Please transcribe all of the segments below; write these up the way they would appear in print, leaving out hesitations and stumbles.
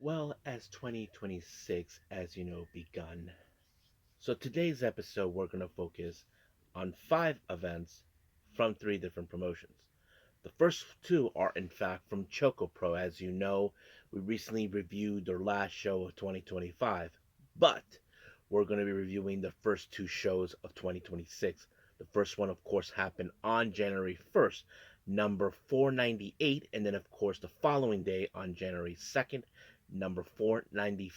Well, as 2026, as you know, begun. So today's episode, we're going to focus on 5 events from 3 different promotions. The first 2 are, in fact, from ChocoPro. As you know, we recently reviewed their last show of 2025, but we're going to be reviewing the first 2 shows of 2026. The first one, of course, happened on January 1st, number 498, and then, of course, the following day on January 2nd, number 490,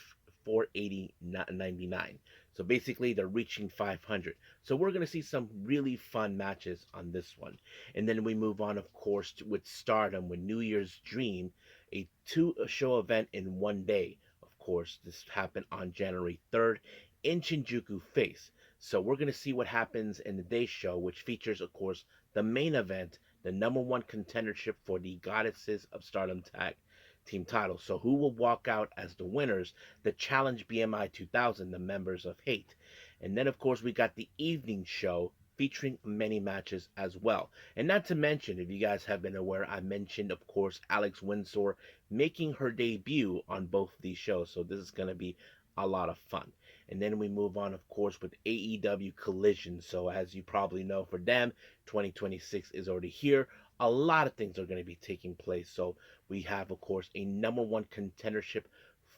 480.99. So basically, they're reaching 500. So we're going to see some really fun matches on this one. And then we move on, of course, with Stardom with New Year's Dream, a 2 show event in one day. Of course, this happened on January 3rd in Shinjuku Face. So we're going to see what happens in the day show, which features, of course, the main event, the number 1 contendership for the Goddesses of Stardom Tag Team title. So who will walk out as the winners? The Challenge BMI 2000, the members of Hate. And then, of course, we got the evening show featuring many matches as well. And not to mention, if you guys have been aware, I mentioned, of course, Alex Windsor making her debut on both of these shows. So this is going to be a lot of fun. And then we move on, of course, with AEW Collision. So as you probably know, for them, 2026 is already here. A lot of things are going to be taking place. So we have, of course, a number 1 contendership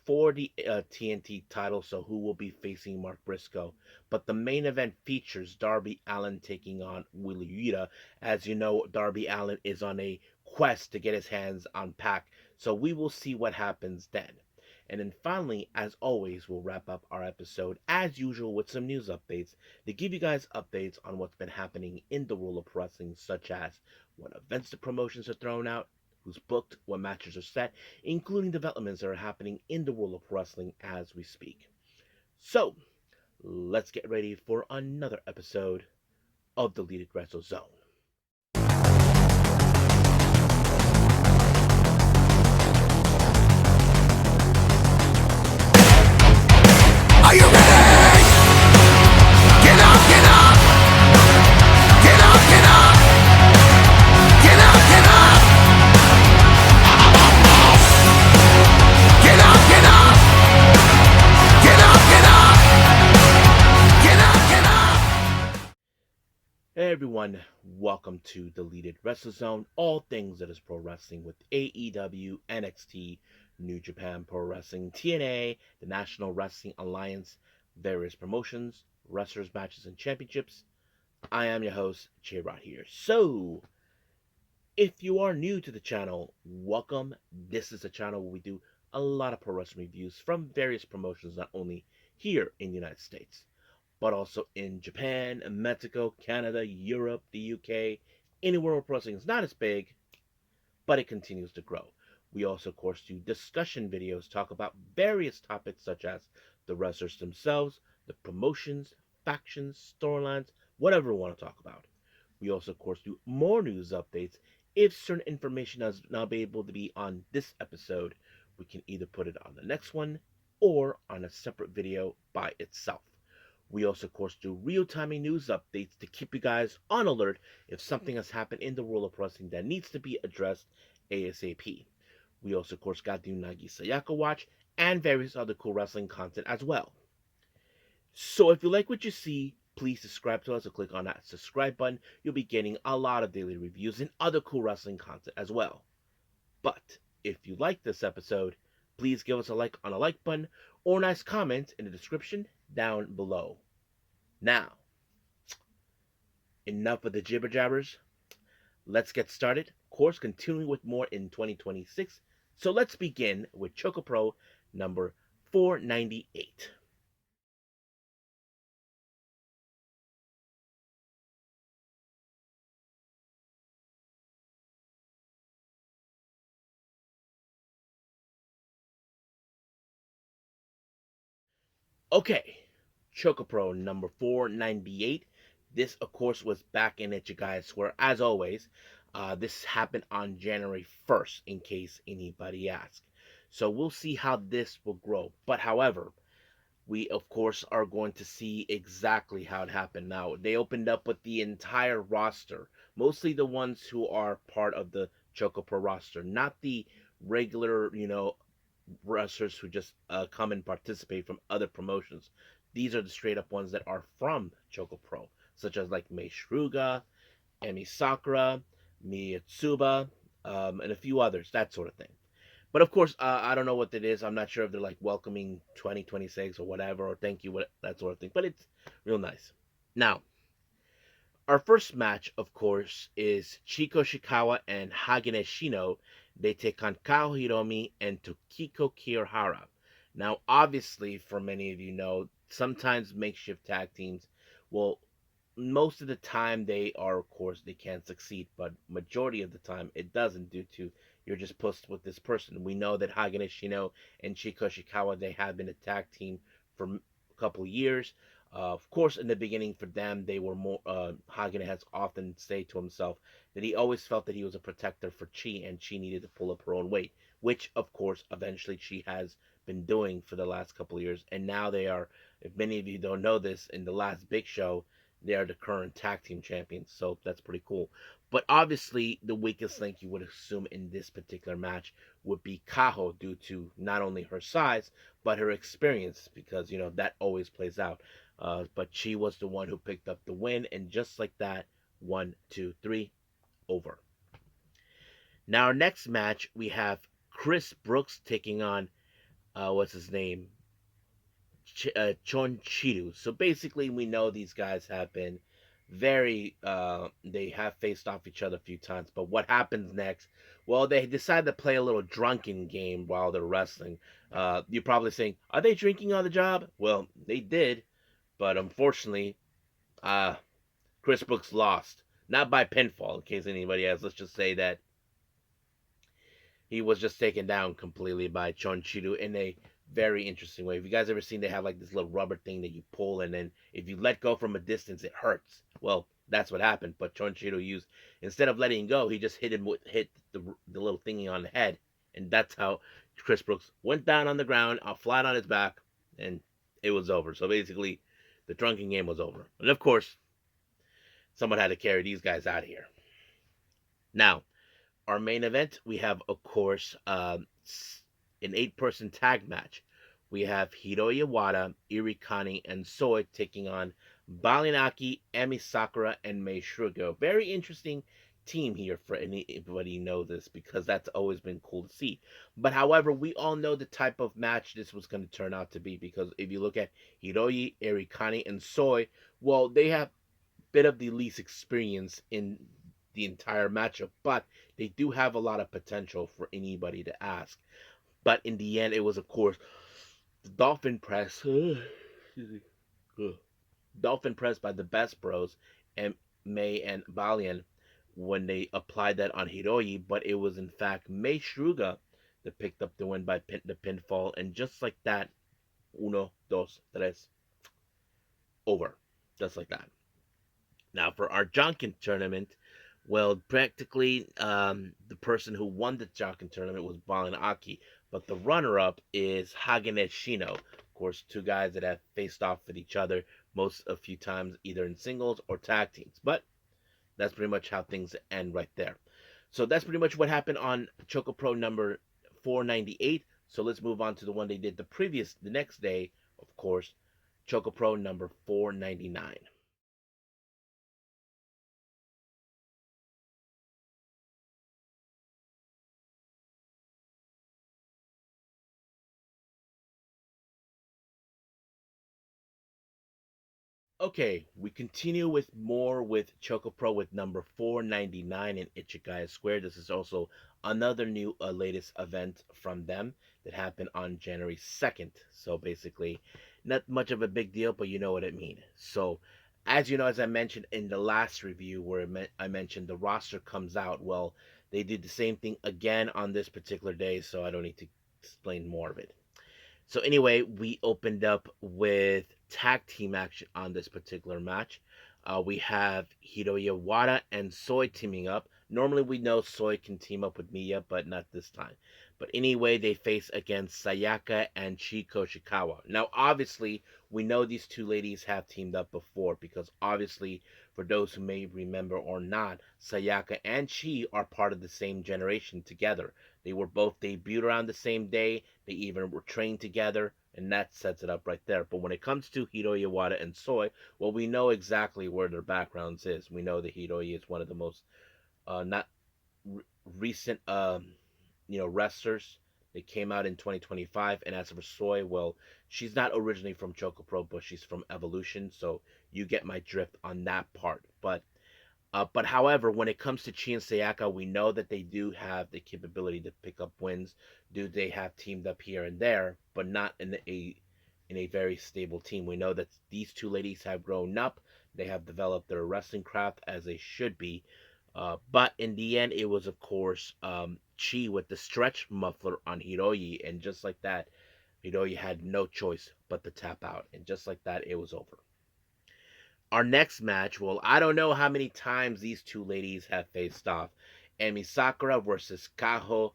for the TNT title, so who will be facing Mark Briscoe. But the main event features Darby Allin taking on Yuta. As you know, Darby Allin is on a quest to get his hands on Pac, so we will see what happens then. And then finally, as always, we'll wrap up our episode as usual with some news updates to give you guys updates on what's been happening in the world of wrestling, such as what events the promotions are thrown out, who's booked, what matches are set, including developments that are happening in the world of wrestling as we speak. So, let's get ready for another episode of the Deleted Wrestle Zone. Are you ready? Get up, get up! Get up, get up! Get up, get up! Get up, get up! Get up, get up! Get up, get up! Hey everyone, welcome to Deleted Wrestle Zone, all things that is pro wrestling with AEW, NXT, New Japan Pro Wrestling, TNA, the National Wrestling Alliance, various promotions, wrestlers, matches, and championships. I am your host, J-Rod here. So, if you are new to the channel, welcome. This is a channel where we do a lot of pro wrestling reviews from various promotions, not only here in the United States, but also in Japan, Mexico, Canada, Europe, the UK, anywhere where pro wrestling is not as big, but it continues to grow. We also, of course, do discussion videos, talk about various topics such as the wrestlers themselves, the promotions, factions, storylines, whatever we want to talk about. We also, of course, do more news updates. If certain information is not able to be on this episode, we can either put it on the next one or on a separate video by itself. We also, of course, do real-time news updates to keep you guys on alert if something has happened in the world of wrestling that needs to be addressed ASAP. We also, of course, got the Unagi Sayaka Watch and various other cool wrestling content as well. So if you like what you see, please subscribe to us or click on that subscribe button. You'll be getting a lot of daily reviews and other cool wrestling content as well. But if you like this episode, please give us a like on a like button or a nice comment in the description down below. Now, enough of the jibber jabbers. Let's get started. Of course, continuing with more in 2026. So let's begin with ChocoPro number 498. Okay, ChocoPro number 498. This, of course, was back in at you guys where, as always, this happened on January 1st, in case anybody asks. So we'll see how this will grow. But however, we, of course, are going to see exactly how it happened. Now, they opened up with the entire roster, mostly the ones who are part of the ChocoPro roster, not the regular, wrestlers who just come and participate from other promotions. These are the straight up ones that are from ChocoPro, such as like Mei Shruga, Emi Sakura, Miyatsuba, and a few others, that sort of thing. But of course, I don't know what it is. I'm not sure if they're like welcoming 2026 or whatever, or thank you, that sort of thing. But it's real nice. Now, our first match, of course, is Chiko Shikawa and Hagane Shino. They take on Kao Hiromi and Tokiko Kirihara. Now, obviously, for many of you know, sometimes makeshift tag teams will, most of the time they are, of course, they can succeed, but majority of the time it doesn't, due to you're just pushed with this person. We know that Hagane Shino and Chiko Shikawa, they have been a tag team for a couple of years. Of course, in the beginning for them, they were more. Hagane has often said to himself that he always felt that he was a protector for Chi, and Chi needed to pull up her own weight, which, of course, eventually Chi has been doing for the last couple of years. And now they are, if many of you don't know this, in the last big show, they are the current tag team champions. So that's pretty cool. But obviously, the weakest link you would assume in this particular match would be Kaho, due to not only her size, but her experience, because, that always plays out. But she was the one who picked up the win, and just like that, 1, 2, 3, over. Now, our next match, we have Chris Brooks taking on, what's his name? Chonchiru. So basically, we know these guys have been they have faced off each other a few times. But what happens next? Well, they decide to play a little drunken game while they're wrestling. You're probably saying, are they drinking on the job? Well, they did, but unfortunately, uh, Chris Brooks lost. Not by pinfall, in case anybody has. Let's just say that he was just taken down completely by Chonchiru in a very interesting way. If you guys ever seen, they have like this little rubber thing that you pull, and then if you let go from a distance, it hurts. Well, that's what happened. But Chonchiru used, instead of letting go, he just hit the little thingy on the head, and that's how Chris Brooks went down on the ground, flat on his back, and it was over. So basically, the drunken game was over. And of course, someone had to carry these guys out of here. Now, our main event, we have, of course, an 8-person tag match. We have Hiroya Wada, Irikani, and Soy taking on Balinaki, Emi Sakura, and Mei Shrugo. Very interesting team here for anybody who knows this, because that's always been cool to see. But however, we all know the type of match this was going to turn out to be, because if you look at Hiroyi, Irikani, and Soy, well, they have bit of the least experience in the entire matchup, but they do have a lot of potential for anybody to ask. But in the end, it was, of course, the Dolphin Press. Dolphin Press by the Best Bros, and May and Balian, when they applied that on Hiroyi, but it was in fact Mei Shruga that picked up the win by the pinfall, and just like that, 1, 2, 3, over. Just like that. Now, for our Jonkin tournament, well, practically the person who won the Jonkin tournament was Balin Aki, but the runner-up is Hagane Shino. Of course, two guys that have faced off with each other a few times, either in singles or tag teams. But that's pretty much how things end right there. So that's pretty much what happened on ChocoPro number 498. So let's move on to the one they did the next day, of course, ChocoPro number 499. Okay, we continue with more with ChocoPro with number 499 in Ichigaya Square. This is also another new latest event from them that happened on January 2nd. So basically, not much of a big deal, but you know what it means. So, as you know, as I mentioned in the last review where I mentioned the roster comes out, well, they did the same thing again on this particular day, so I don't need to explain more of it. So anyway, we opened up with tag team action on this particular match. We have Hiroya Wada and Soy teaming up Normally we know Soy can team up with Miya, but not this time. But anyway, they face against Sayaka and Chiko Shikawa. Now, obviously, we know these two ladies have teamed up before because obviously, for those who may remember or not, Sayaka and Chi are part of the same generation together. They were both debuted around the same day. They even were trained together, and that sets it up right there. But when it comes to Hiroya Wada and Soy, well, we know exactly where their backgrounds is. We know that Hiroya is one of the most not recent wrestlers. They came out in 2025, and as for Soy, well, she's not originally from ChocoPro, but she's from Evolution, so you get my drift on that part. But however, when it comes to Chi and Sayaka, we know that they do have the capability to pick up wins. Do they have teamed up here and there, but not in a very stable team? We know that these two ladies have grown up. They have developed their wrestling craft as they should be. But in the end, it was of course Chi with the stretch muffler on Hiroyi, and just like that, Hiroyi had no choice but to tap out, and just like that, it was over. Our next match, well, I don't know how many times these two ladies have faced off. Emi Sakura versus Kaho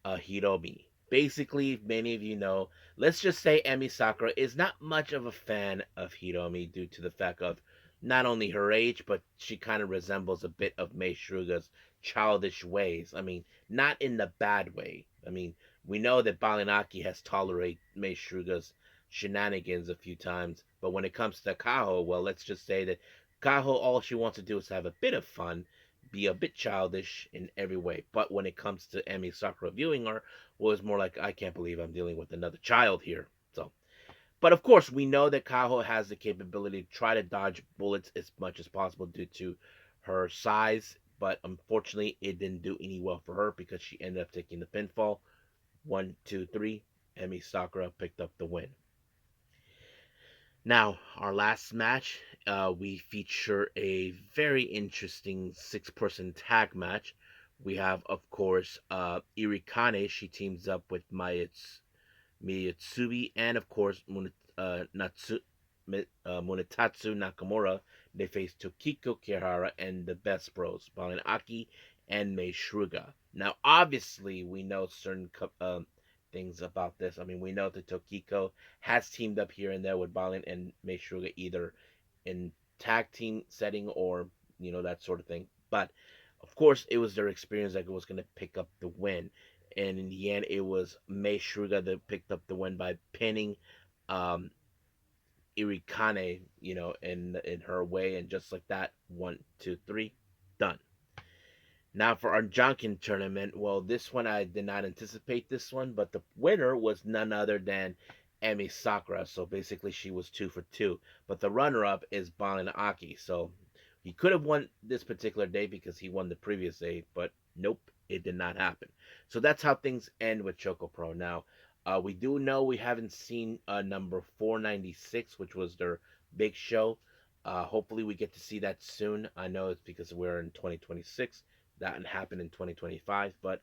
Hiromi. Basically, many of you know, let's just say Emi Sakura is not much of a fan of Hiromi due to the fact of not only her age, but she kind of resembles a bit of Mei Shruga's childish ways. I mean, not in the bad way. I mean, we know that Balinaki has tolerated Mei Shruga's shenanigans a few times. But when it comes to Kaho, well, let's just say that Kaho, all she wants to do is have a bit of fun, be a bit childish in every way. But when it comes to Emi Sakura viewing her, well, it's more like, I can't believe I'm dealing with another child here. So, but of course, we know that Kaho has the capability to try to dodge bullets as much as possible due to her size. But unfortunately, it didn't do any well for her because she ended up taking the pinfall. 1, 2, 3. Emi Sakura picked up the win. Now, our last match, we feature a very interesting six-person tag match. We have, of course, Irikane. She teams up with Miyatsubi and, of course, Munetatsu Nakamura. They face Tokiko Kirihara and the Best Bros, Balin Aki and Mei Shruga. Now, obviously, we know certain things about this. I mean, we know that Tokiko has teamed up here and there with Balin and Mei Shruga either in tag team setting or, that sort of thing. But, of course, it was their experience that was going to pick up the win. And in the end, it was Mei Shruga that picked up the win by pinning um, Irikane, in her way, and just like that, 1, 2, 3, done. Now for our Jonkin tournament, well, this one I did not anticipate this one, but the winner was none other than Emi Sakura. So basically, she was 2 for 2. But the runner-up is Balin Aki. So he could have won this particular day because he won the previous day, but nope, it did not happen. So that's how things end with ChocoPro. Now, we do know we haven't seen number 496, which was their big show. Hopefully, we get to see that soon. I know it's because we're in 2026. That happened in 2025, but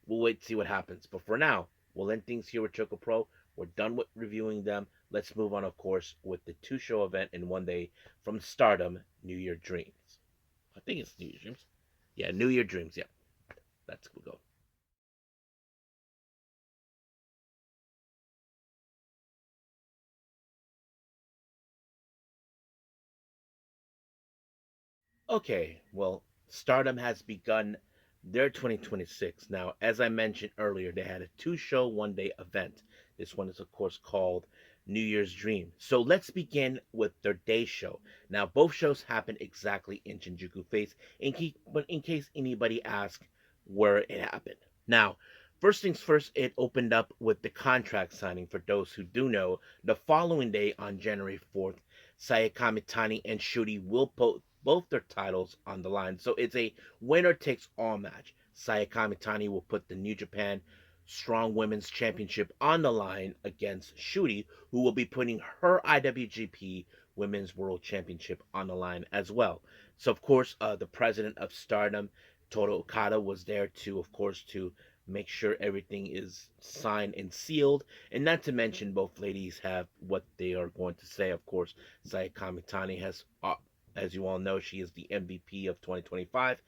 we'll wait to see what happens. But for now, we'll end things here with ChocoPro. We're done with reviewing them. Let's move on, of course, with the two-show event in one day from Stardom, New Year Dreams. I think it's New Year Dreams. Yeah, New Year Dreams. Yeah, that's we'll go. Okay, well, Stardom has begun their 2026. Now, as I mentioned earlier, they had a two-show one-day event. This one is, of course, called New Year's Dream. So let's begin with their day show. Now, both shows happened exactly in Shinjuku Face, but in case anybody asks where it happened. Now, first things first, it opened up with the contract signing. For those who do know, the following day on January 4th, Sayaka Mitani and Shuri will both their titles on the line. So it's a winner takes all match. Sayaka Mitani will put the New Japan Strong Women's Championship on the line against Shuri, who will be putting her IWGP Women's World Championship on the line as well. So, of course, the president of Stardom, Toru Okada, was there to, of course, to make sure everything is signed and sealed. And not to mention, both ladies have what they are going to say. Of course, Sayaka Mitani has, as you all know, she is the MVP of 2025.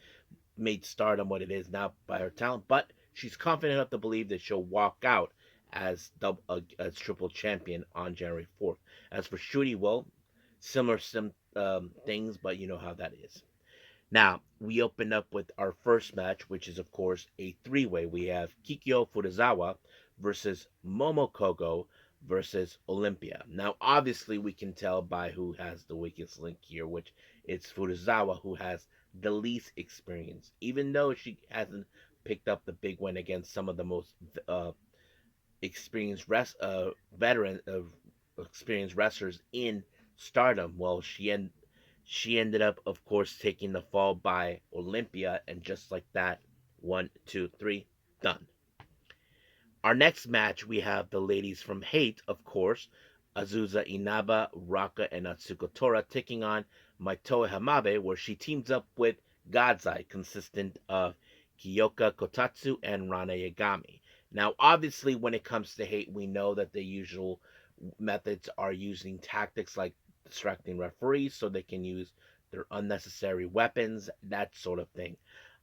made Stardom what it is now by her talent, but she's confident enough to believe that she'll walk out as triple champion on January 4th. As for Shuri, well, similar some things, but you know how that is. Now, we open up with our first match, which is, of course, a three-way. We have Kikyo Furuzawa versus Momokogo versus Olympia. Now, obviously, we can tell by who has the weakest link here, which it's Furuzawa, who has the least experience. Even though she hasn't picked up the big win against some of the most uh, experienced veteran of experienced wrestlers in Stardom. Well, she ended up, of course, taking the fall by Olympia, and just like that, 1, 2, 3, done. Our next match, we have the ladies from Hate, of course, Azusa Inaba, Raka, and Atsuko Tora taking on Maitoa Hamabe, where she teams up with Godzai, consistent of Kiyoka Kotatsu and Rana Yagami. Now, obviously, when it comes to Hate, we know that the usual methods are using tactics like distracting referees so they can use their unnecessary weapons, that sort of thing.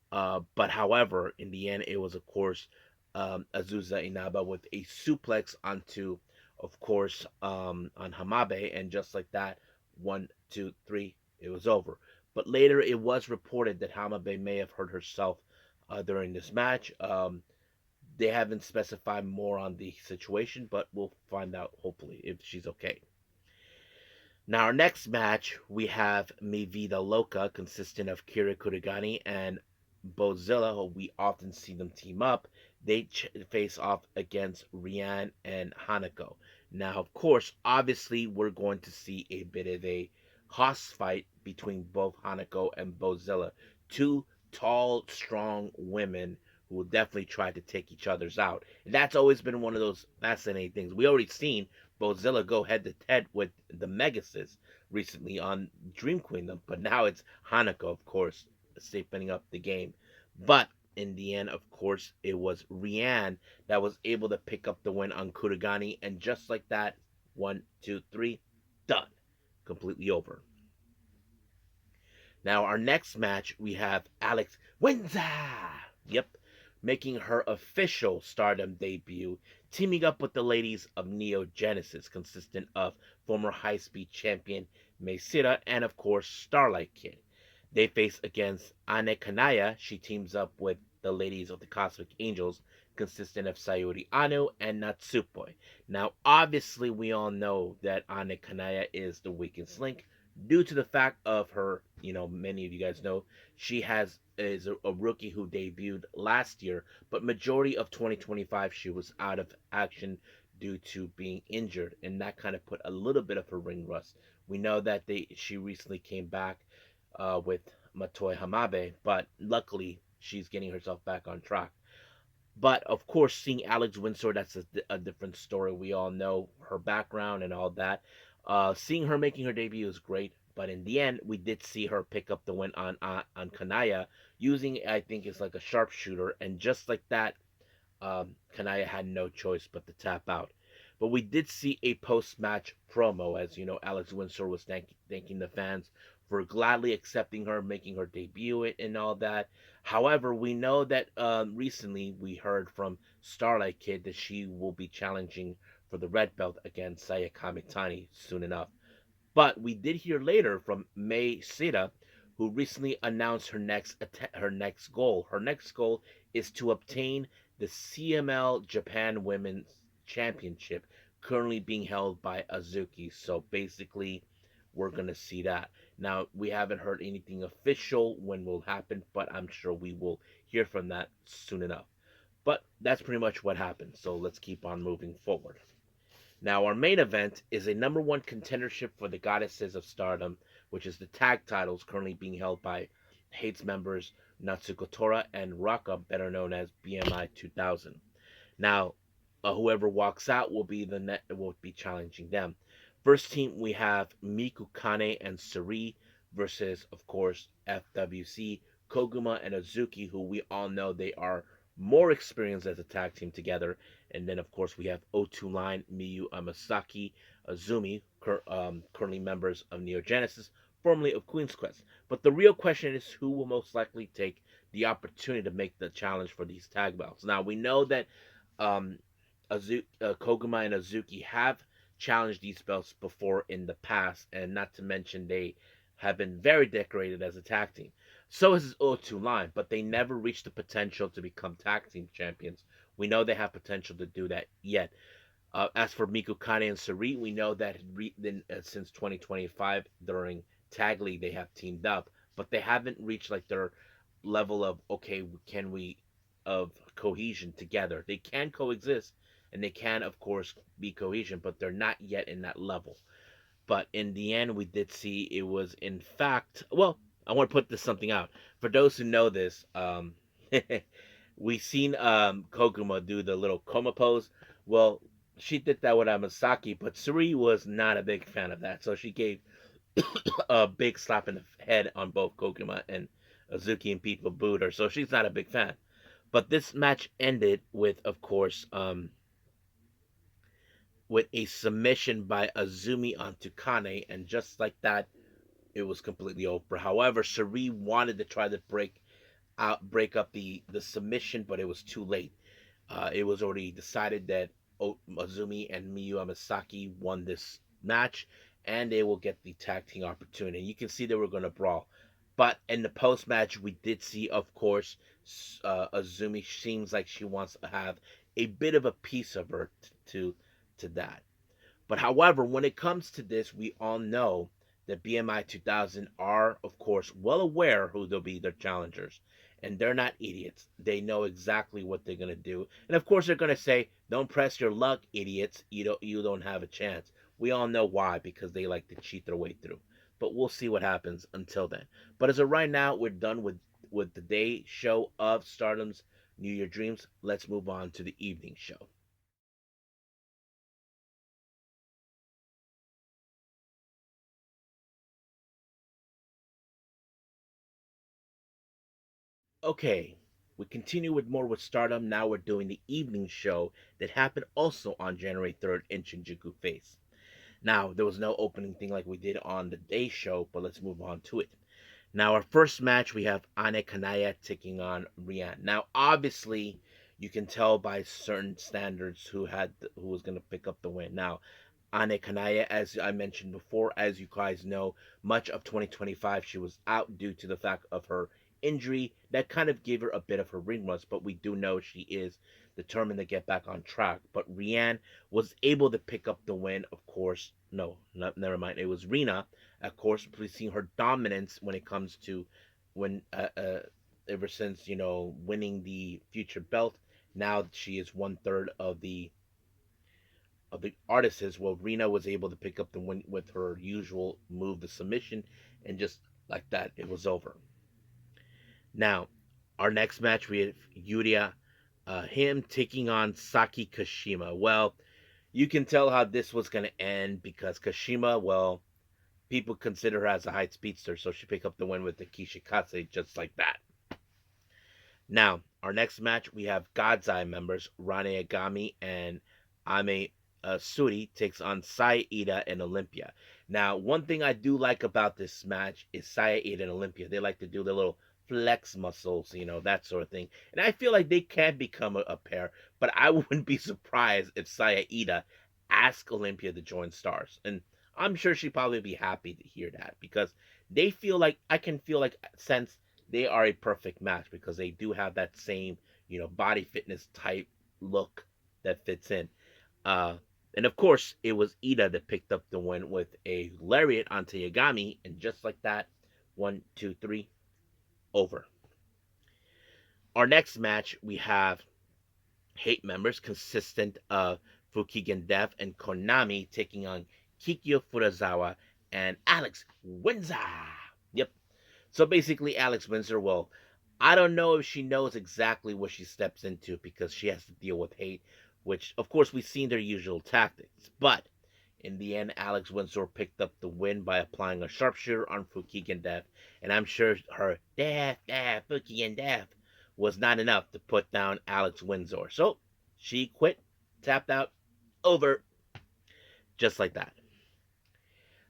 But however, in the end, it was, of course, Azusa Inaba with a suplex onto, of course, on Hamabe, and just like that, 1, 2, 3, it was over. But later, it was reported that Hamabe may have hurt herself during this match. They haven't specified more on the situation, but we'll find out hopefully if she's okay. Now, our next match, we have Mi Vida Loca, consisting of Kira Kurigani and Bozilla, who we often see them team up. They face off against Rian and Hanako. Now, of course, obviously, we're going to see a bit of a hoss fight between both Hanako and Bozilla. Two tall, strong women who will definitely try to take each other's out. And that's always been one of those fascinating things. We already seen Bozilla go head to head with the Megasis recently on Dream Queendom, but now it's Hanako, of course, stepping up the game. But in the end, of course, it was Rianne that was able to pick up the win on Kurigani, and just like that, 1, 2, 3, done. Completely over. Now, our next match, we have Alex Winza. Yep, making her official Stardom debut, teaming up with the ladies of Neo Genesis, consistent of former high speed champion Meisira and, of course, Starlight Kid. They face against Ane Kanaya. She teams up with the ladies of the Cosmic Angels, consistent of Sayuri Anu and Natsupoi. Now, obviously, we all know that Ane Kanaya is the weakest link due to the fact of her, many of you guys know, she is a rookie who debuted last year, but majority of 2025 she was out of action due to being injured, and that kind of put a little bit of her ring rust. We know that she recently came back with Matoi Hamabe, but luckily she's getting herself back on track. But of course, seeing Alex Windsor, that's a different story. We all know her background and all that. Seeing her making her debut is great, but in the end, we did see her pick up the win on Kanaya using, I think, it's like a sharpshooter, and just like that, Kanaya had no choice but to tap out. But we did see a post-match promo, as you know, Alex Windsor was thanking the fans for gladly accepting her, making her debut and all that. However, we know that recently we heard from Starlight Kid that she will be challenging for the red belt against Saya Kamitani soon enough. But we did hear later from Mei Sita, who recently announced her next goal. Her next goal is to obtain the CML Japan Women's Championship, currently being held by Azuki. So basically, we're gonna see that. Now, we haven't heard anything official when will happen, but I'm sure we will hear from that soon enough. But that's pretty much what happened. So let's keep on moving forward. Now, our main event is a number one contendership for the Goddesses of Stardom, which is the tag titles currently being held by Hate's members Natsuko Tora and Raka, better known as BMI 2000. Now, whoever walks out will be challenging them. First team, we have Miku Kane and Sari versus, of course, FWC, Koguma and Azuki, who we all know they are more experienced as a tag team together. And then, of course, we have O2 Line, Miyu Amasaki, Azumi, currently members of Neo Genesis, formerly of Queen's Quest. But the real question is who will most likely take the opportunity to make the challenge for these tag belts. Now we know that um, Koguma and Azuki have challenged these belts before in the past, and not to mention they have been very decorated as a tag team. So is O2 Line, but they never reached the potential to become tag team champions. We know they have potential to do that yet. As for Miku Kane and Sari, we know that since 2025 during Tag League they have teamed up, but they haven't reached like their level of okay, can we of cohesion together. They can coexist and they can of course be cohesion, but they're not yet in that level. But in the end, we did see it was in fact. Well, I want to put this something out for those who know this. We seen Koguma do the little coma pose. Well, she did that with Amasaki, but Suri was not a big fan of that, so she gave a big slap in the head on both Koguma and Azuki, and people booed her. So she's not a big fan. But this match ended with, of course, with a submission by Azumi onto Kane, and just like that, it was completely over. However, Sari wanted to try to break up the submission, but it was too late. It was already decided that Azumi and Miyu Amasaki won this match, and they will get the tag team opportunity. You can see they were going to brawl. But in the post match, we did see, of course, Azumi seems like she wants to have a bit of a piece of her to that. But however, when it comes to this, we all know that BMI 2000 are, of course, well aware who they'll be their challengers. And they're not idiots. They know exactly what they're going to do. And of course, they're going to say, don't press your luck, idiots. You don't have a chance. We all know why, because they like to cheat their way through. But we'll see what happens until then. But as of right now, we're done with the day show of Stardom's New Year Dreams. Let's move on to the evening show. Okay, we continue with more with Stardom. Now we're doing the evening show that happened also on January 3rd in Shinjuku Face. Now, there was no opening thing like we did on the day show, but let's move on to it. Now, our first match, we have Ane Kanaya taking on Rian. Now, obviously, you can tell by certain standards who was going to pick up the win. Now, Ane Kanaya, as I mentioned before, as you guys know, much of 2025 she was out due to the fact of her injury. That kind of gave her a bit of her ring rust, but we do know she is determined to get back on track. But Rian was able to pick up the win, of course. No, never mind. It was Rina, of course. We've seen her dominance when it comes to when ever since winning the future belt. Now she is 1/3 of the artists. Well, Rina was able to pick up the win with her usual move, the submission, and just like that, it was over. Now, our next match, we have Yuria, him taking on Saki Kashima. Well, you can tell how this was going to end because Kashima, well, people consider her as a high speedster, so she picked up the win with the Kishikatse just like that. Now, our next match, we have God's Eye members, Rane Agami and Ame Suri takes on Saya Ida and Olympia. Now, one thing I do like about this match is Saya Ida and Olympia. They like to do their little flex muscles, that sort of thing. And I feel like they can become a pair, but I wouldn't be surprised if Saya Ida asked Olympia to join Stars. And I'm sure she'd probably be happy to hear that because they feel like, I can feel like, since they are a perfect match because they do have that same, body fitness type look that fits in. Uh, and of course, it was Ida that picked up the win with a lariat onto Yagami, and just like that, 1, 2, 3, over. Our next match, we have Hate members consistent of Fukigen Dev and Konami taking on Kikyo Furuzawa and Alex Windsor. Yep. So basically, Alex Windsor, well, I don't know if she knows exactly what she steps into because she has to deal with hate, which, of course, we've seen their usual tactics. But in the end, Alex Windsor picked up the win by applying a sharpshooter on Fukigen Dev, and I'm sure her Death, Fukigen Dev was not enough to put down Alex Windsor. So she quit, tapped out, over, just like that.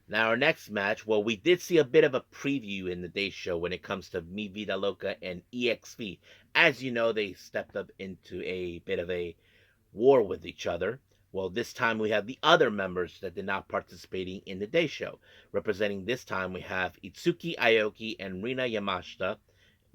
Now, our next match, well, we did see a bit of a preview in the day show when it comes to Mi Vida Loca and EXV. As you know, they stepped up into a bit of a war with each other. Well, this time we have the other members that did not participating in the day show. Representing this time, we have Itsuki Aoki and Rina Yamashita.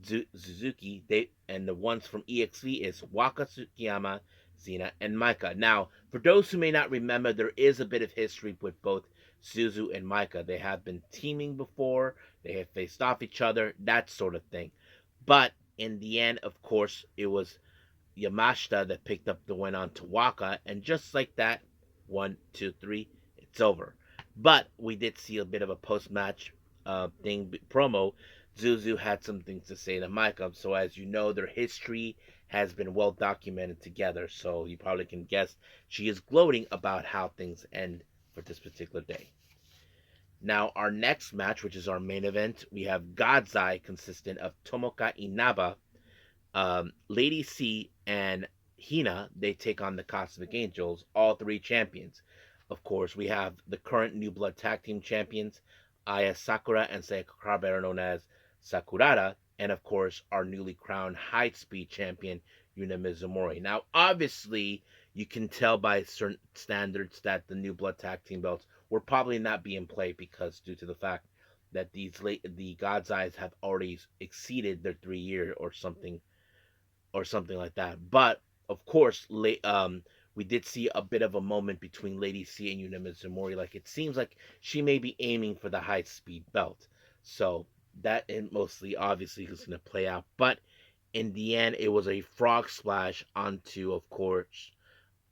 Suzuki, and the ones from EXV is Waka Tsukiyama, Zena, and Maika. Now, for those who may not remember, there is a bit of history with both Suzu and Maika. They have been teaming before, they have faced off each other, that sort of thing. But in the end, of course, it was Yamashita that picked up the win on Tawaka, and just like that, 1, 2, 3, it's over. But we did see a bit of a post-match promo. Zuzu had some things to say to Micah, so as you know, their history has been well documented together. So you probably can guess she is gloating about how things end for this particular day. Now, our next match, which is our main event, we have God's Eye, consistent of Tomoka Inaba, Lady C, and Hina. They take on the Cosmic Angels, all three champions. Of course, we have the current New Blood Tag Team Champions, Aya Sakura and Sayaka, better known as Sakurada, and of course, our newly crowned High Speed Champion, Yuna Mizumori. Now, obviously, you can tell by certain standards that the New Blood Tag Team belts will probably not be in play because due to the fact that the God's Eyes have already exceeded their 3 year or something like that. But of course, we did see a bit of a moment between Lady C and Yuna Mizumori. Like it seems like she may be aiming for the high speed belt. So that mostly obviously is going to play out. But in the end, it was a frog splash onto, of course,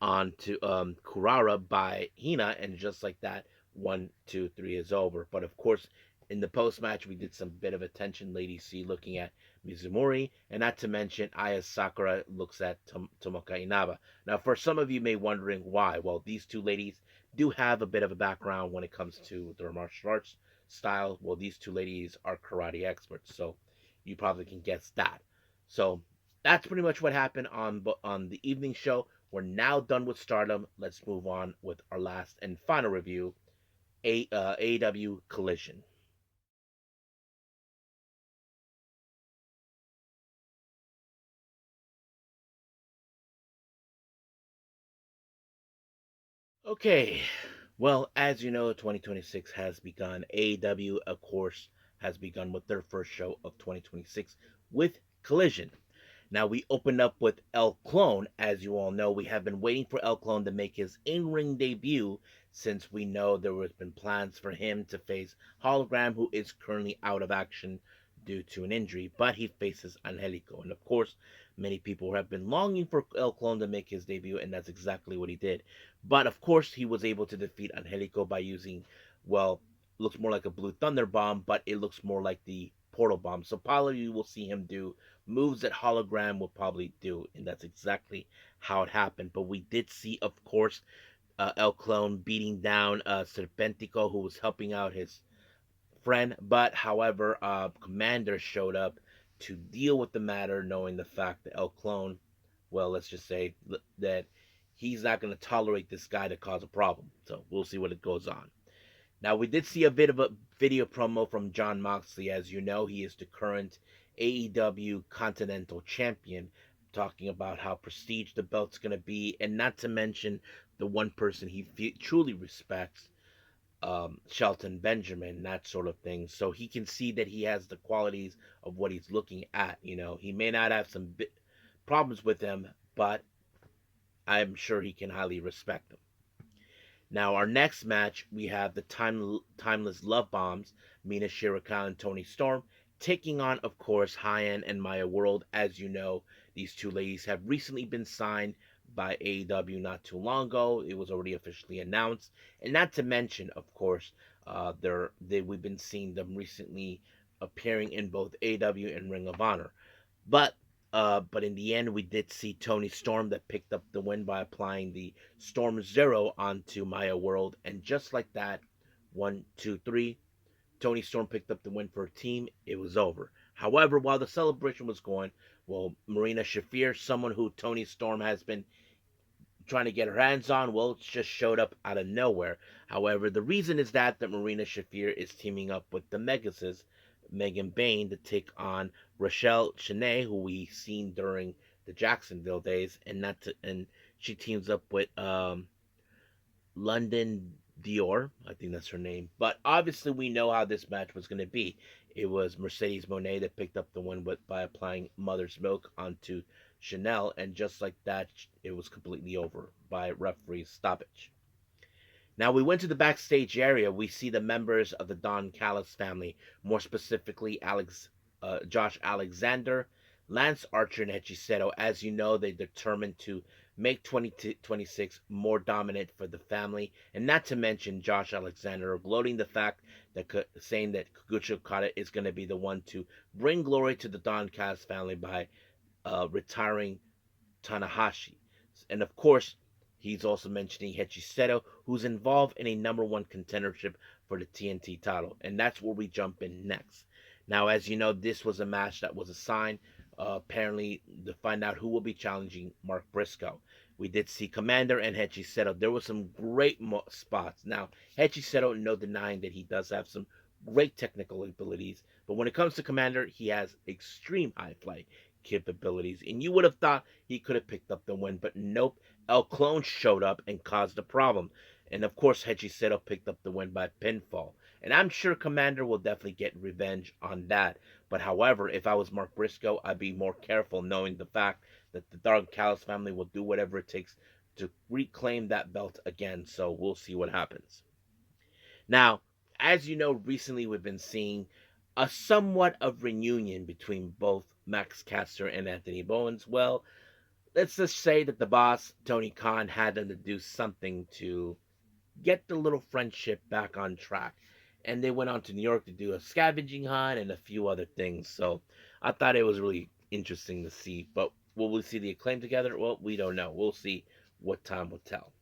onto Kurara by Hina, and just like that, 1, 2, 3 is over. But of course, in the post match, we did some bit of attention. Lady C looking at Mizumori, and not to mention Aya Sakura looks at Tomoka Inaba. Now, for some of you may wondering why. Well, these two ladies do have a bit of a background when it comes to their martial arts style. Well, these two ladies are karate experts, so you probably can guess that. So that's pretty much what happened on the evening show. We're now done with Stardom. Let's move on with our last and final review, AEW Collision. Okay, well, as you know, 2026 has begun. AEW, of course, has begun with their first show of 2026 with Collision. Now, we opened up with El Clone. As you all know, we have been waiting for El Clone to make his in ring debut since we know there has been plans for him to face Hologram, who is currently out of action due to an injury, but he faces Angelico. And of course, many people have been longing for El Clone to make his debut, and that's exactly what he did. But of course, he was able to defeat Angelico by using, well, looks more like a Blue Thunder Bomb, but it looks more like the Portal Bomb. So probably you will see him do moves that Hologram will probably do, and that's exactly how it happened. But we did see, of course, El Clone beating down Serpentico, who was helping out his friend. But however, Commander showed up to deal with the matter, knowing the fact that El Clone, well, let's just say that he's not going to tolerate this guy to cause a problem. So we'll see what it goes on. Now, we did see a bit of a video promo from Jon Moxley. As you know, he is the current AEW Continental Champion, talking about how prestige the belt's going to be, and not to mention the one person he truly respects, Shelton Benjamin, that sort of thing. So he can see that he has the qualities of what he's looking at. You know, he may not have some problems with him, but I'm sure he can highly respect them. Now, our next match, we have the Timeless Love Bombs, Mina Shirakawa and Tony Storm, taking on, of course, High-End and Maya World. As you know, these two ladies have recently been signed by AEW not too long ago. It was already officially announced. And not to mention, of course, we've been seeing them recently appearing in both AEW and Ring of Honor. But in the end, we did see Tony Storm that picked up the win by applying the Storm Zero onto Maya World, and just like that, 1, 2, 3, Tony Storm picked up the win for her team. It was over. However, while the celebration was going, well, Marina Shafir, someone who Tony Storm has been trying to get her hands on. Well, it just showed up out of nowhere. However, the reason is that Marina Shafir is teaming up with the Megasis, Megan Bain, to take on Rochelle Shanae, who we seen during the Jacksonville days, and she teams up with London Dior, I think that's her name. But obviously, we know how this match was going to be. It was Mercedes Moné that picked up the win by applying Mother's Milk onto Chanel, and just like that, it was completely over by referee stoppage. Now we went to the backstage area. We see the members of the Don Callis family, more specifically Josh Alexander, Lance Archer, and Hechicero. As you know, they determined to make 2026 more dominant for the family, and not to mention Josh Alexander gloating the fact that saying that Kaguchi Okada is going to be the one to bring glory to the Don Callis family by retiring Tanahashi. And of course, he's also mentioning Hechicero, who's involved in a number one contendership for the TNT title. And that's where we jump in next. Now, as you know, this was a match that was assigned, apparently, to find out who will be challenging Mark Briscoe. We did see Commander and Hechicero. There were some great spots. Now, Hechicero, no denying that he does have some great technical abilities. But when it comes to Commander, he has extreme high flight capabilities. And you would have thought he could have picked up the win, but nope. El Clone showed up and caused a problem. And of course, Hechicero picked up the win by pinfall. And I'm sure Commander will definitely get revenge on that. But however, if I was Mark Briscoe, I'd be more careful knowing the fact that the Don Callis family will do whatever it takes to reclaim that belt again. So we'll see what happens. Now, as you know, recently we've been seeing a somewhat of reunion between both Max Caster and Anthony Bowens. Well, let's just say that the boss, Tony Khan, had them to do something to get the little friendship back on track. And they went on to New York to do a scavenging hunt and a few other things. So I thought it was really interesting to see. But will we see the Acclaim together? Well, we don't know. We'll see what time will tell.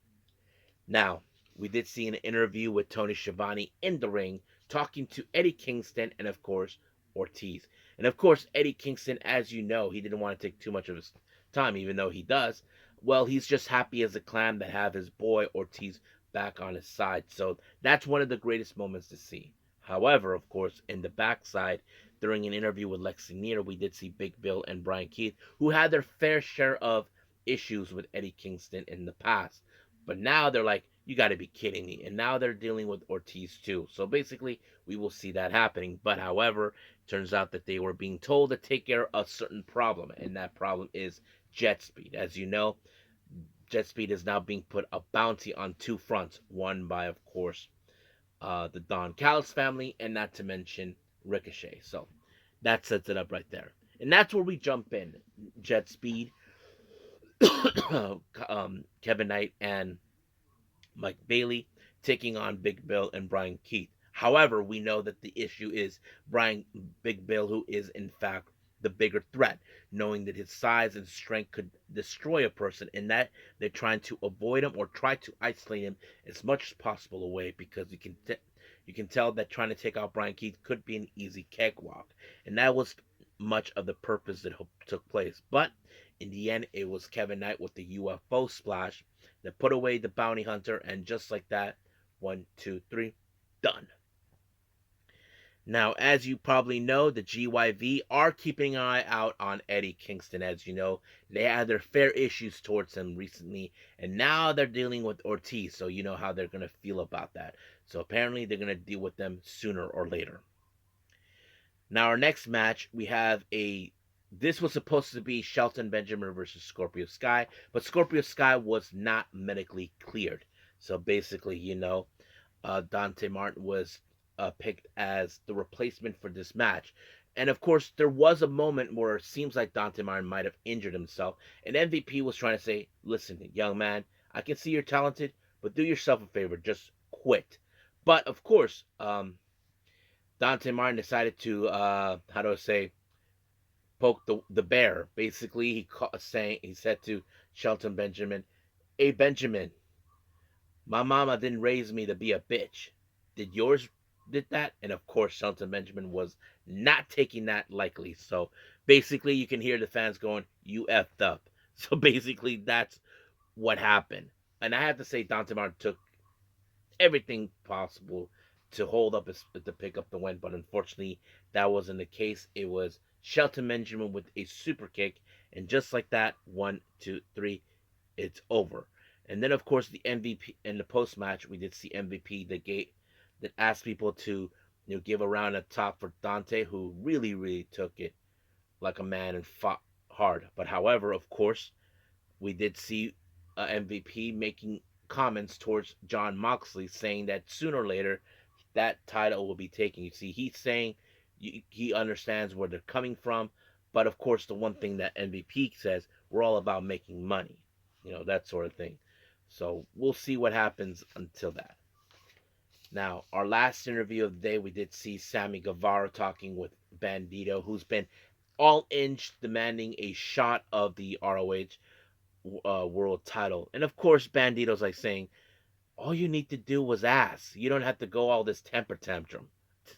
Now, we did see an interview with Tony Schiavone in the ring talking to Eddie Kingston and, of course, Ortiz. And, of course, Eddie Kingston, as you know, he didn't want to take too much of his time, even though he does. Well, he's just happy as a clam to have his boy Ortiz back on his side. So that's one of the greatest moments to see. However, of course, in the backside, during an interview with Lex Luger, we did see Big Bill and Brian Keith, who had their fair share of issues with Eddie Kingston in the past. But now they're like, you got to be kidding me. And now they're dealing with Ortiz too. So basically, we will see that happening. But however, it turns out that they were being told to take care of a certain problem. And that problem is jet speed. As you know, jet speed is now being put a bounty on two fronts. One by, of course, the Don Callis family, and not to mention Ricochet. So that sets it up right there. And that's where we jump in. Jet speed, Kevin Knight and Mike Bailey taking on Big Bill and Brian Keith. However, we know that the issue is Big Bill, who is in fact the bigger threat, knowing that his size and strength could destroy a person, and that they're trying to avoid him or try to isolate him as much as possible away, because you can tell that trying to take out Brian Keith could be an easy cakewalk, and that was much of the purpose that took place. But in the end, it was Kevin Knight with the UFO splash that put away the bounty hunter, and just like that, 1, 2, 3, done. Now, as you probably know, the GYV are keeping an eye out on Eddie Kingston. As you know, they had their fair issues towards him recently, and now they're dealing with Ortiz, so you know how they're going to feel about that. So apparently they're going to deal with them sooner or later. Now, our next match, we have this was supposed to be Shelton Benjamin versus Scorpio Sky, but Scorpio Sky was not medically cleared. So basically, Dante Martin was picked as the replacement for this match. And of course, there was a moment where it seems like Dante Martin might have injured himself, and MVP was trying to say, listen, young man, I can see you're talented, but do yourself a favor, just quit. But of course, Dante Martin decided to, poke the bear. Basically, he said to Shelton Benjamin, "Hey Benjamin, my mama didn't raise me to be a bitch. Did yours did that?" And of course, Shelton Benjamin was not taking that lightly. So basically, you can hear the fans going, "You effed up." So basically, that's what happened. And I have to say, Dante Martin took everything possible to hold up to pick up the win, but unfortunately, that wasn't the case. It was Shelton Benjamin with a super kick, and just like that, 1, 2, 3, it's over. And then, of course, the MVP in the post match, we did see MVP that asked people to give a round of top for Dante, who really took it like a man and fought hard. But however, of course, we did see MVP making comments towards John Moxley, saying that sooner or later that title will be taken. You see, he's saying he understands where they're coming from, but of course, the one thing that MVP says, we're all about making money, that sort of thing. So we'll see what happens until that. Now, our last interview of the day, we did see Sammy Guevara talking with Bandito, who's been all inch demanding a shot of the ROH world title. And of course, Bandito's like saying, all you need to do was ask. You don't have to go all this temper tantrum.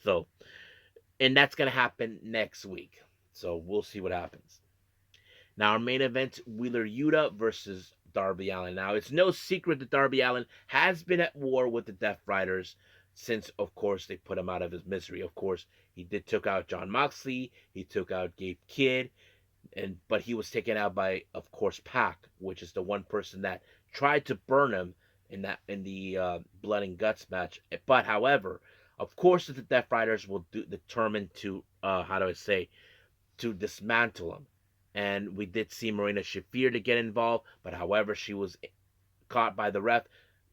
So, and that's going to happen next week. So we'll see what happens. Now, our main event, Wheeler Yuta versus Darby Allin. Now, it's no secret that Darby Allin has been at war with the Death Riders since, of course, they put him out of his misery. Of course, he took out John Moxley. He took out Gabe Kidd. But he was taken out by, of course, Pac, which is the one person that tried to burn him in the Blood and Guts match. But however, of course, the Death Riders will determine to to dismantle him. And we did see Marina Shafir to get involved, but however, she was caught by the ref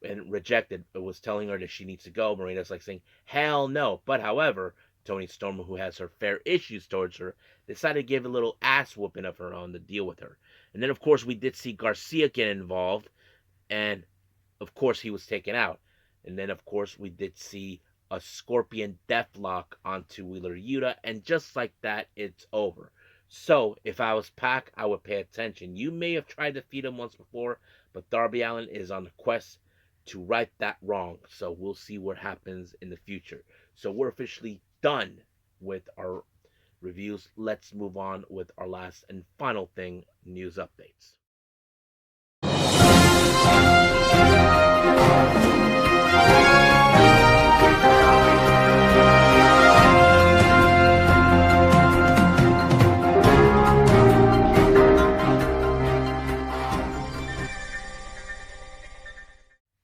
and rejected. It was telling her that she needs to go. Marina's like saying, hell no. But however, Tony Storm, who has her fair issues towards her, decided to give a little ass whooping of her own to deal with her. And then, of course, we did see Garcia get involved, and of course, he was taken out. And then, of course, we did see a Scorpion Deathlock onto Wheeler Yuta, and just like that, it's over. So, if I was Pac, I would pay attention. You may have tried to feed him once before, but Darby Allin is on the quest to right that wrong. So, we'll see what happens in the future. So, we're officially done with our reviews. Let's move on with our last and final thing, news updates.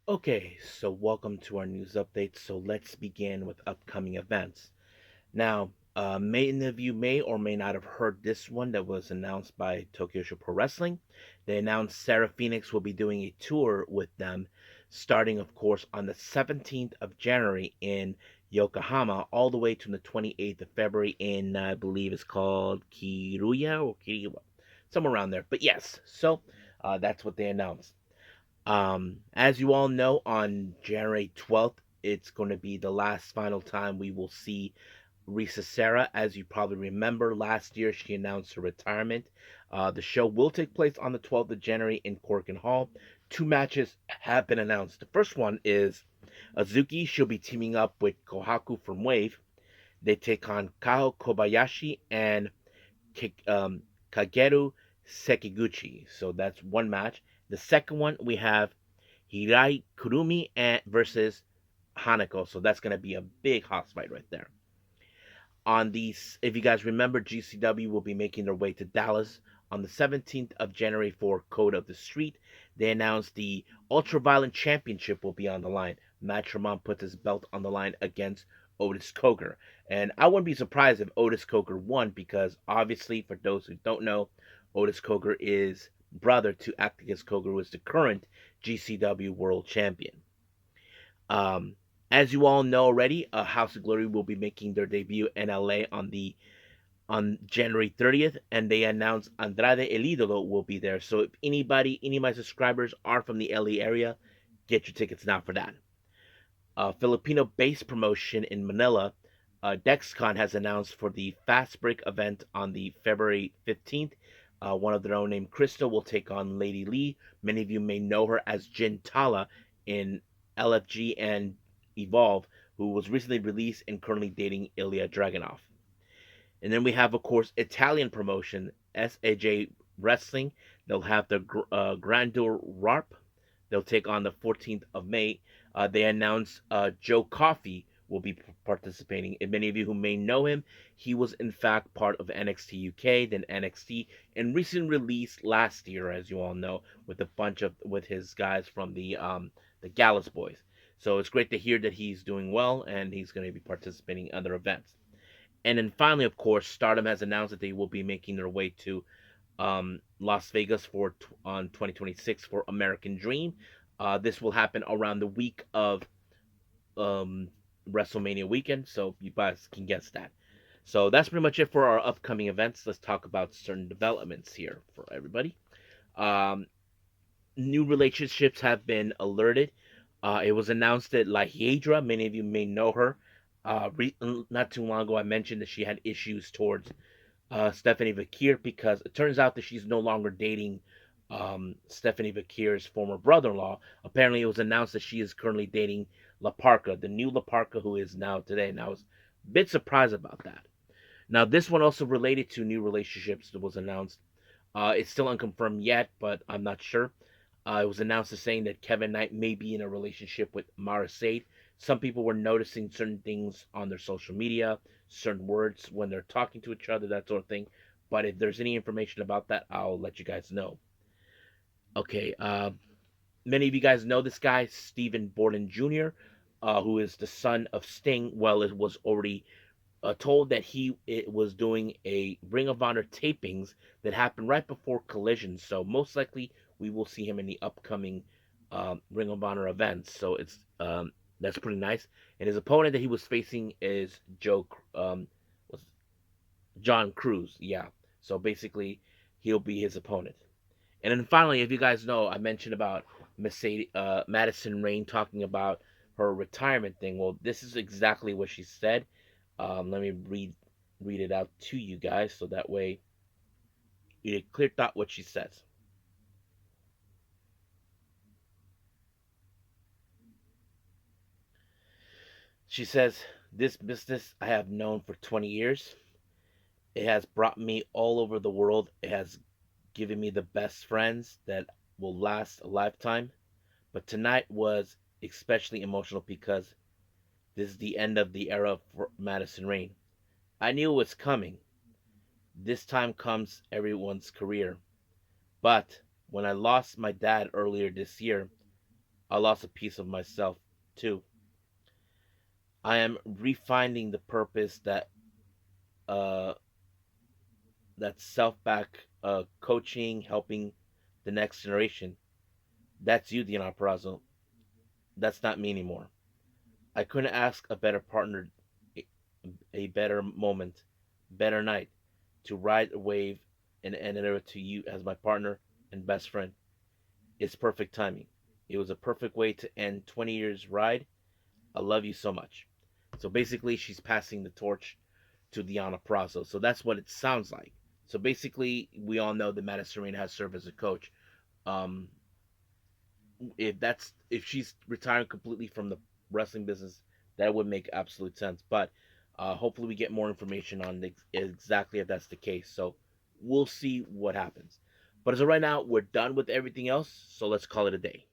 Okay, so welcome to our news updates. So let's begin with upcoming events. Now, many of you may or may not have heard this one that was announced by Tokyo Show Pro Wrestling. They announced Sarah Phoenix will be doing a tour with them, starting, of course, on the 17th of January in Yokohama, all the way to the 28th of February in, I believe it's called Kiruya or Kiriwa, somewhere around there. But yes, so that's what they announced. As you all know, on January 12th, it's going to be the last final time we will see Risa Sera. As you probably remember, last year she announced her retirement. The show will take place on the 12th of January in Corkin Hall. 2 matches have been announced. The first one is Azuki. She'll be teaming up with Kohaku from Wave. They take on Kao Kobayashi and Kageru Sekiguchi. So that's one match. The second one, we have Hirai Kurumi versus Hanako. So that's going to be a big house fight right there. On these, if you guys remember, GCW will be making their way to Dallas on the 17th of January for Code of the Street. They announced the Ultraviolent Championship will be on the line. Matt Tremont puts his belt on the line against Otis Coker. And I wouldn't be surprised if Otis Coker won, because obviously, for those who don't know, Otis Coker is brother to Acticus Coker, who is the current GCW World Champion. As you all know already, House of Glory will be making their debut in LA on January 30th, and they announced Andrade El Idolo will be there. So if any of my subscribers are from the LA area, get your tickets now for that. Filipino-based promotion in Manila, Dexcon has announced for the Fast Break event on the February 15th. One of their own named Crystal will take on Lady Lee. Many of you may know her as Jin Tala in LFG and Evolve, who was recently released and currently dating Ilya Dragunov. And then we have, of course, Italian promotion SAJ Wrestling. They'll have the Grandeur Warp. They'll take on the 14th of May. They announced Joe Coffey will be participating. And many of you who may know him, he was in fact part of NXT UK, then NXT, and recent release last year, as you all know, with a bunch of with his guys from the Gallus Boys. So it's great to hear that he's doing well and he's going to be participating in other events. And then finally, of course, Stardom has announced that they will be making their way to Las Vegas for on 2026 for American Dream. This will happen around the week of um, WrestleMania weekend, so you guys can guess that. So that's pretty much it for our upcoming events. Let's talk about certain developments here for everybody. Um, New relationships have been alerted. It was announced that La Hiedra, many of you may know her. Not too long ago, I mentioned that she had issues towards Stephanie Vakir because it turns out that she's no longer dating Stephanie Vakir's former brother-in-law. Apparently, it was announced that she is currently dating La Parca, the new La Parca who is now today. And I was a bit surprised about that. Now, this one also related to new relationships that was announced. It's still unconfirmed yet, but I'm not sure. It was announced as saying that Kevin Knight may be in a relationship with Mara Sade. Some people were noticing certain things on their social media, certain words when they're talking to each other, that sort of thing. But if there's any information about that, I'll let you guys know. Okay, many of you guys know this guy, Stephen Borden Jr., who is the son of Sting. Well, it was already told that it was doing a Ring of Honor tapings that happened right before Collision. So most likely we will see him in the upcoming Ring of Honor events. So it's that's pretty nice. And his opponent that he was facing is was John Cruz. Yeah. So basically he'll be his opponent. And then finally, if you guys know, I mentioned about Madison Rayne talking about her retirement thing. Well, this is exactly what she said. Let me read it out to you guys so that way you get a clear thought what she says. She says, "This business I have known for 20 years. It has brought me all over the world. It has given me the best friends that will last a lifetime. But tonight was especially emotional because this is the end of the era for Madison Rayne. I knew it was coming. This time comes everyone's career. But when I lost my dad earlier this year, I lost a piece of myself too. I am refinding the purpose uh that self back coaching, helping the next generation. That's you, Diana Perazzo. That's not me anymore. I couldn't ask a better partner, a, a better moment, better night to ride a wave and end it to you as my partner and best friend. It's perfect timing. It was a perfect way to end 20 years ride. I love you so much." So basically, she's passing the torch to Diana Prazo. So that's what it sounds like. So basically, we all know that Madison Rayne has served as a coach. Um, if she's retiring completely from the wrestling business, that would make absolute sense. But hopefully, we get more information on exactly if that's the case. So we'll see what happens. But as of right now, we're done with everything else. So let's call it a day.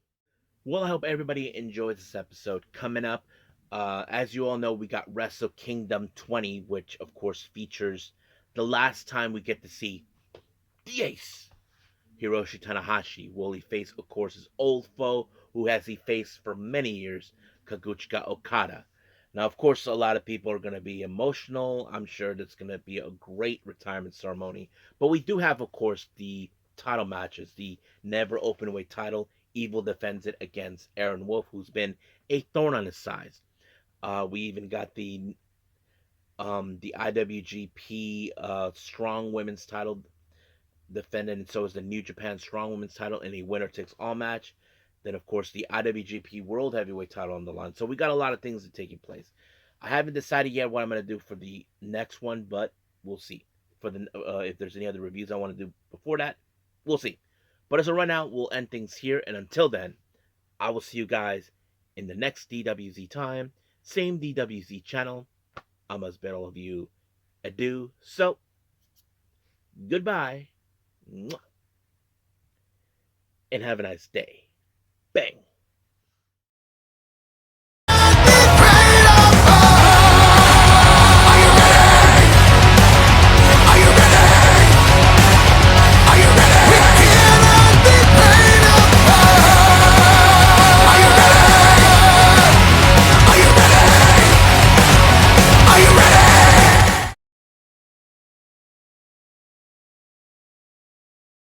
Well, I hope everybody enjoys this episode. Coming up, as you all know, we got Wrestle Kingdom 20, which of course features the last time we get to see the Ace, Hiroshi Tanahashi. Will he face, of course, his old foe, who has he faced for many years, Kaguchika Okada. Now, of course, a lot of people are going to be emotional. I'm sure that's going to be a great retirement ceremony. But we do have, of course, the title matches, the never openweight title. Evil defends it against Aaron Wolf, who's been a thorn on his side. We even got the IWGP Strong Women's title defended, and so is the New Japan Strong Women's title in a winner takes all match. Then, of course, the IWGP World Heavyweight title on the line. So we got a lot of things taking place. I haven't decided yet what I'm going to do for the next one, but we'll see. For the if there's any other reviews I want to do before that, we'll see. But as of right now, we'll end things here. And until then, I will see you guys in the next DWZ time. Same DWZ channel. I must bid all of you adieu. So, goodbye. Mwah. and have a nice day.